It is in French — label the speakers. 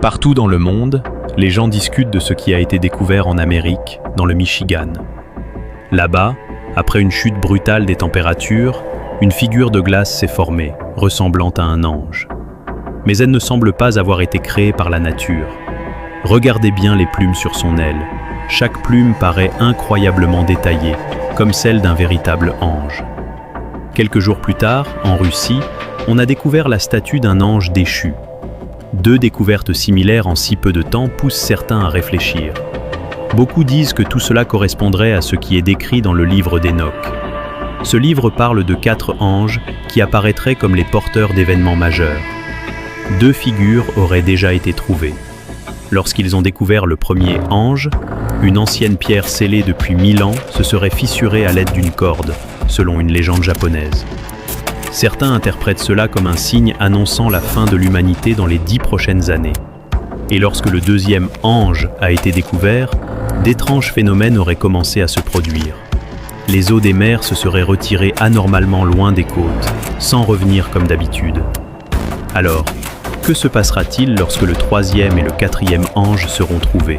Speaker 1: Partout dans le monde, les gens discutent de ce qui a été découvert en Amérique, dans le Michigan. Là-bas, après une chute brutale des températures, une figure de glace s'est formée, ressemblant à un ange. Mais elle ne semble pas avoir été créée par la nature. Regardez bien les plumes sur son aile. Chaque plume paraît incroyablement détaillée, comme celle d'un véritable ange. Quelques jours plus tard, en Russie, on a découvert la statue d'un ange déchu. Deux découvertes similaires en si peu de temps poussent certains à réfléchir. Beaucoup disent que tout cela correspondrait à ce qui est décrit dans le livre d'Enoch. Ce livre parle de 4 anges qui apparaîtraient comme les porteurs d'événements majeurs. 2 figures auraient déjà été trouvées. Lorsqu'ils ont découvert le premier ange, une ancienne pierre scellée depuis 1000 ans se serait fissurée à l'aide d'une corde, selon une légende japonaise. Certains interprètent cela comme un signe annonçant la fin de l'humanité dans les 10 prochaines années. Et lorsque le deuxième ange a été découvert, d'étranges phénomènes auraient commencé à se produire. Les eaux des mers se seraient retirées anormalement loin des côtes, sans revenir comme d'habitude. Alors, que se passera-t-il lorsque le troisième et le quatrième ange seront trouvés ?